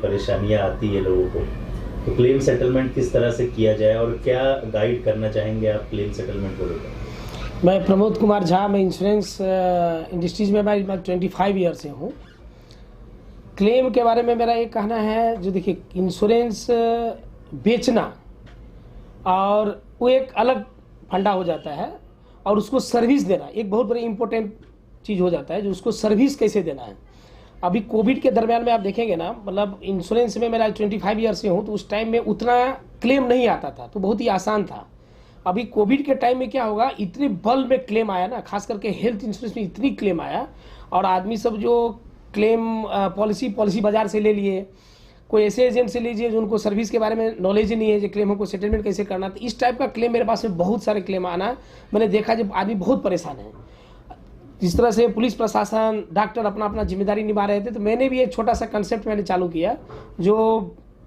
परेशानियां आती है लोगों को, तो क्लेम सेटलमेंट किस तरह से किया जाए और क्या गाइड करना चाहेंगे आप क्लेम सेटलमेंट को लेकर? मैं प्रमोद कुमार झा, मैं इंश्योरेंस इंडस्ट्रीज में मैं 25 ईयर से हूँ। क्लेम के बारे में मेरा ये कहना है, जो देखिए इंश्योरेंस बेचना और वो एक अलग फंडा हो जाता है, और उसको सर्विस देना एक बहुत बड़ी इंपॉर्टेंट चीज़ हो जाता है, जो उसको सर्विस कैसे देना है। अभी कोविड के दरमियान में आप देखेंगे ना, मतलब इंश्योरेंस में मेरा 25 ईयर से हूँ, तो उस टाइम में उतना क्लेम नहीं आता था, तो बहुत ही आसान था। अभी कोविड के टाइम में क्या होगा, इतने बल्क में क्लेम आया ना, खास करके हेल्थ इंश्योरेंस में इतनी क्लेम आया, और आदमी सब जो क्लेम पॉलिसी बाजार से ले लिए, कोई ऐसे एजेंट से लीजिए जो उनको सर्विस के बारे में नॉलेज ही नहीं है, जो क्लेमों को सेटलमेंट कैसे करना। तो इस टाइप का क्लेम मेरे पास में बहुत सारे क्लेम आना मैंने देखा, जब आदमी बहुत परेशान है। जिस तरह से पुलिस प्रशासन, डॉक्टर अपना अपना जिम्मेदारी निभा रहे थे, तो मैंने भी एक छोटा सा कंसेप्ट मैंने चालू किया, जो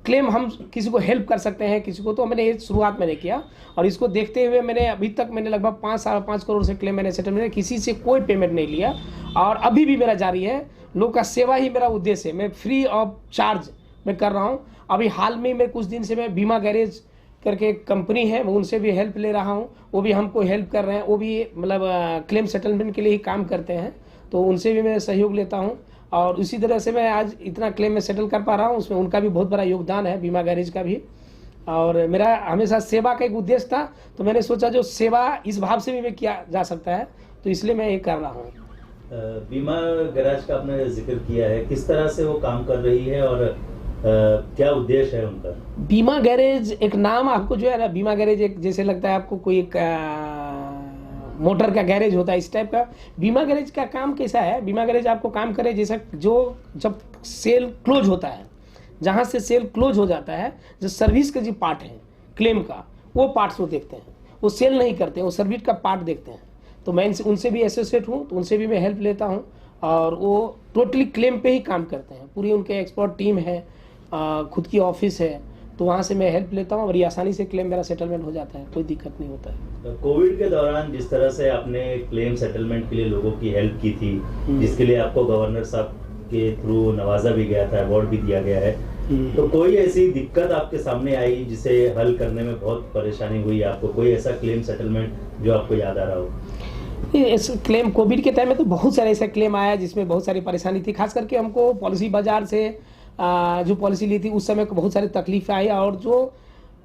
क्लेम हम किसी को हेल्प कर सकते हैं किसी को, तो मैंने ये शुरुआत मैंने किया। और इसको देखते हुए मैंने अभी तक मैंने लगभग 5 करोड़ से क्लेम मैंने सेटलमेंट, किसी से कोई पेमेंट नहीं लिया, और अभी भी मेरा जारी है। लोग का सेवा ही मेरा उद्देश्य है, मैं फ्री ऑफ चार्ज मैं कर रहा हूँ। अभी हाल में मैं कुछ दिन से मैं बीमा गैरेज करके एक कंपनी है, मैं उनसे भी हेल्प ले रहा हूँ, वो भी हमको हेल्प कर रहे हैं, वो भी मतलब क्लेम सेटलमेंट के लिए ही काम करते हैं, तो उनसे भी मैं सहयोग लेता हूँ। और उसी तरह से मैं आज इतना क्लेम में सेटल कर पा रहा हूँ, उसमें उनका भी बहुत बड़ा योगदान है, बीमा गैरेज का भी। और मेरा हमेशा सेवा का एक उद्देश्य था, तो मैंने सोचा जो सेवा इस भाव से भी किया जा सकता है, तो इसलिए मैं ये कर रहा हूँ। बीमा गैरेज का आपने जिक्र किया है, किस तरह से वो काम कर रही है और क्या उद्देश्य है उनका? बीमा गैरेज एक नाम आपको जो है ना, बीमा गैरेज एक जैसे लगता है आपको कोई एक मोटर का गैरेज होता है, इस टाइप का। बीमा गैरेज का काम कैसा है, बीमा गैरेज आपको काम करे जैसा, जो जब सेल क्लोज होता है, जहाँ से सेल क्लोज हो जाता है, जो सर्विस का जो पार्ट है क्लेम का, वो पार्ट्स वो देखते हैं, वो सेल नहीं करते हैं, वो सर्विस का पार्ट देखते हैं। तो मैं उनसे भी एसोसिएट हूँ, तो उनसे भी मैं हेल्प लेता हूँ, और वो टोटली क्लेम पे ही काम करते हैं। पूरी उनके एक्सपर्ट टीम है, खुद की ऑफिस है, तो वहाँ से मैं हेल्प लेता हूँ, और ये आसानी से क्लेम मेरा सेटलमेंट हो जाता है, कोई दिक्कत नहीं होता है। कोविड के दौरान जिस तरह से आपने क्लेम सेटलमेंट के लिए लोगों की हेल्प की थी, जिसके लिए आपको गवर्नर साहब के थ्रू नवाजा भी गया था, अवार्ड भी दिया गया है, तो कोई ऐसी दिक्कत आपके सामने आई जिसे हल करने में बहुत परेशानी हुई आपको? कोई ऐसा क्लेम सेटलमेंट जो आपको याद आ रहा हो? इस क्लेम कोविड के टाइम में तो बहुत सारे ऐसा क्लेम आया जिसमें बहुत सारी परेशानी थी, खास करके हमको पॉलिसी बाजार से जो पॉलिसी ली थी उस समय को बहुत सारी तकलीफ आई। और जो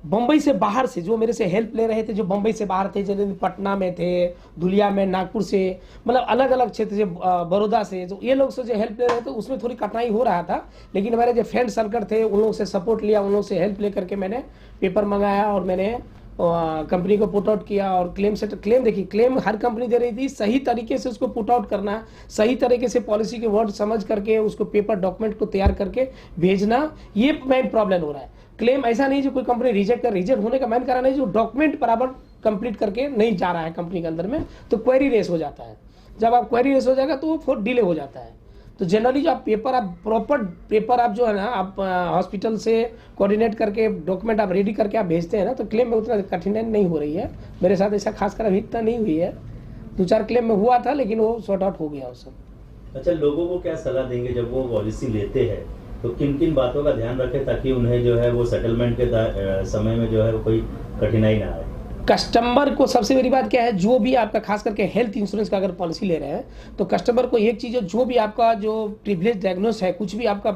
बम्बई से बाहर से जो मेरे से हेल्प ले रहे थे, जो बम्बई से बाहर थे, जैसे पटना में थे, धुलिया में, नागपुर से, मतलब अलग अलग क्षेत्र से, बड़ौदा से, जो ये लोग से जो हेल्प ले रहे थे, उसमें थोड़ी कठिनाई हो रहा था। लेकिन हमारे जो फ्रेंड सर्कल थे, उन लोगों से सपोर्ट लिया, उन लोगों से हेल्प ले करके मैंने पेपर मंगाया, और मैंने कंपनी को पुट आउट किया। और क्लेम देखिए, क्लेम हर कंपनी दे रही थी, सही तरीके से उसको पुट आउट करना, सही तरीके से पॉलिसी के वर्ड समझ करके उसको पेपर डॉक्यूमेंट को तैयार करके भेजना, ये मेन प्रॉब्लम हो रहा है। क्लेम ऐसा नहीं जो कोई कंपनी रिजेक्ट होने का मेन कारण है जो डॉक्यूमेंट बराबर कंप्लीट करके नहीं जा रहा है कंपनी के अंदर में, तो क्वेरी रेस हो जाता है। जब आप क्वेरी रेस हो जाएगा तो वो डिले हो जाता है। तो जनरली जो आप प्रॉपर पेपर आप जो है ना, आप हॉस्पिटल से कोऑर्डिनेट करके डॉक्यूमेंट आप रेडी करके आप भेजते हैं ना, तो क्लेम में उतना कठिनाई नहीं हो रही है। मेरे साथ ऐसा खासकर अभी इतना नहीं हुई है, 2-4 क्लेम में हुआ था, लेकिन वो सॉर्ट आउट हो गया उस सब। अच्छा, लोगों को क्या सलाह देंगे जब वो पॉलिसी लेते हैं, तो किन किन बातों का ध्यान रखें ताकि उन्हें जो है वो सेटलमेंट के समय में जो है वो कोई कठिनाई ना आए? कस्टमर को सबसे बड़ी बात क्या है, जो भी आपका खास करके हेल्थ इंश्योरेंस का अगर पॉलिसी ले रहे हैं, तो कस्टमर को एक चीज़ है, जो भी आपका जो प्रिविलेज डायग्नोस है, कुछ भी आपका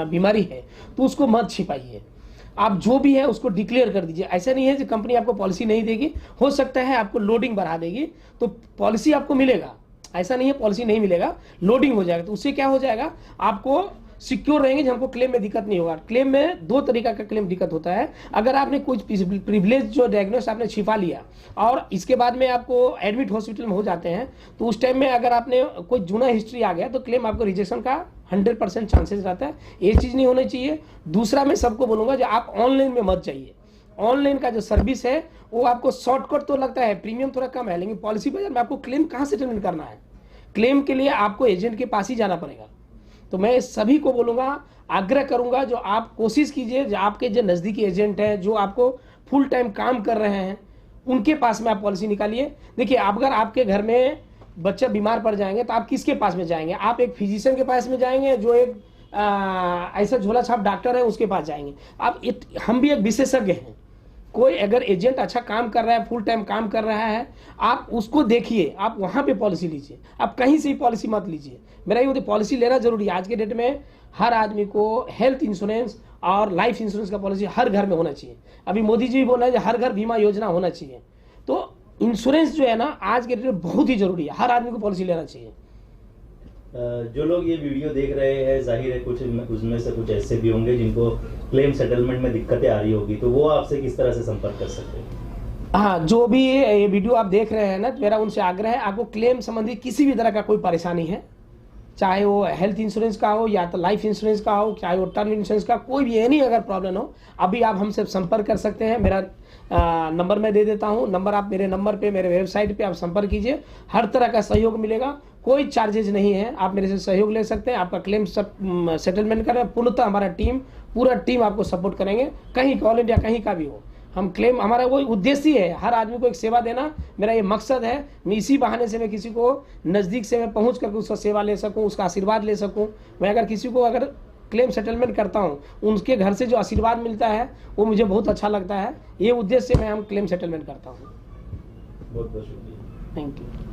बीमारी है, तो उसको मत छिपाइए। आप जो भी है उसको डिक्लेयर कर दीजिए। ऐसा नहीं है कि कंपनी आपको पॉलिसी नहीं देगी, हो सकता है आपको लोडिंग बढ़ा देगी, तो पॉलिसी आपको मिलेगा, ऐसा नहीं है पॉलिसी नहीं मिलेगा, लोडिंग हो जाएगा। तो उससे क्या हो जाएगा, आपको सिक्योर रहेंगे कि हमको क्लेम में दिक्कत नहीं होगा। क्लेम में 2 तरीका का क्लेम दिक्कत होता है। अगर आपने कुछ प्रिविलेज जो डायग्नोस आपने छिपा लिया और इसके बाद में आपको एडमिट हॉस्पिटल में हो जाते हैं, तो उस टाइम में अगर आपने कोई जुना हिस्ट्री आ गया तो क्लेम आपको रिजेक्शन का 100% चांसेस रहता है। ये चीज़ नहीं होनी चाहिए। दूसरा मैं सबको बोलूँगा जो आप ऑनलाइन में मत जाइए। ऑनलाइन का जो सर्विस है वो आपको शॉर्टकट तो लगता है, प्रीमियम थोड़ा कम है, लेकिन पॉलिसी बाजार में आपको क्लेम कहाँ सेटलमेंट करना है, क्लेम के लिए आपको एजेंट के पास ही जाना पड़ेगा। तो मैं सभी को बोलूँगा, आग्रह करूँगा, जो आप कोशिश कीजिए, जो आपके जो नज़दीकी एजेंट हैं, जो आपको फुल टाइम काम कर रहे हैं, उनके पास में आप पॉलिसी निकालिए। देखिए, अगर आपके घर में बच्चा बीमार पड़ जाएंगे तो आप किसके पास में जाएंगे? आप एक फिजिशियन के पास में जाएंगे जो एक ऐसा झोला छाप डॉक्टर है उसके पास जाएंगे। आप हम भी एक विशेषज्ञ हैं। कोई अगर एजेंट अच्छा काम कर रहा है, फुल टाइम काम कर रहा है, आप उसको देखिए, आप वहाँ पे पॉलिसी लीजिए, आप कहीं से ही पॉलिसी मत लीजिए। मेरा ये होती पॉलिसी लेना जरूरी है। आज के डेट में हर आदमी को हेल्थ इंश्योरेंस और लाइफ इंश्योरेंस का पॉलिसी हर घर में होना चाहिए। अभी मोदी जी भी बोल रहे हैं हर घर बीमा योजना होना चाहिए। तो इंश्योरेंस जो है ना आज के डेट में बहुत ही जरूरी है, हर आदमी को पॉलिसी लेना चाहिए। जो लोग ये वीडियो देख रहे हैं, जाहिर है कुछ उसमें से कुछ ऐसे भी होंगे जिनको क्लेम सेटलमेंट में दिक्कतें आ रही होगी, तो वो आपसे किस तरह से संपर्क कर सकते हैं? हाँ, जो भी ये वीडियो आप देख रहे हैं ना, मेरा उनसे आग्रह है, आपको क्लेम संबंधी किसी भी तरह का कोई परेशानी है, चाहे वो हेल्थ इंश्योरेंस का हो या तो लाइफ इंश्योरेंस का हो, चाहे वो टर्म इंश्योरेंस का, कोई भी एनी अगर प्रॉब्लम हो, अभी आप हमसे संपर्क कर सकते हैं। मेरा नंबर मैं दे देता हूँ। नंबर आप मेरे नंबर पे, मेरे वेबसाइट पे आप संपर्क कीजिए। हर तरह का सहयोग मिलेगा, कोई चार्जेज नहीं है। आप मेरे से सहयोग ले सकते हैं, आपका क्लेम सेटलमेंट करें। पूर्णतः हमारा पूरा टीम आपको सपोर्ट करेंगे, कहीं ऑल इंडिया कहीं का भी हो। हम क्लेम, हमारा वो उद्देश्य है हर आदमी को एक सेवा देना, मेरा ये मकसद है। मैं इसी बहाने से मैं किसी को नज़दीक से मैं पहुँच करके उसका सेवा ले सकूँ, उसका आशीर्वाद ले सकूँ। मैं अगर किसी को अगर क्लेम सेटलमेंट करता हूँ, उनके घर से जो आशीर्वाद मिलता है वो मुझे बहुत अच्छा लगता है। ये उद्देश्य से मैं हम क्लेम सेटलमेंट करता हूँ। बहुत बहुत शुक्रिया। Thank you.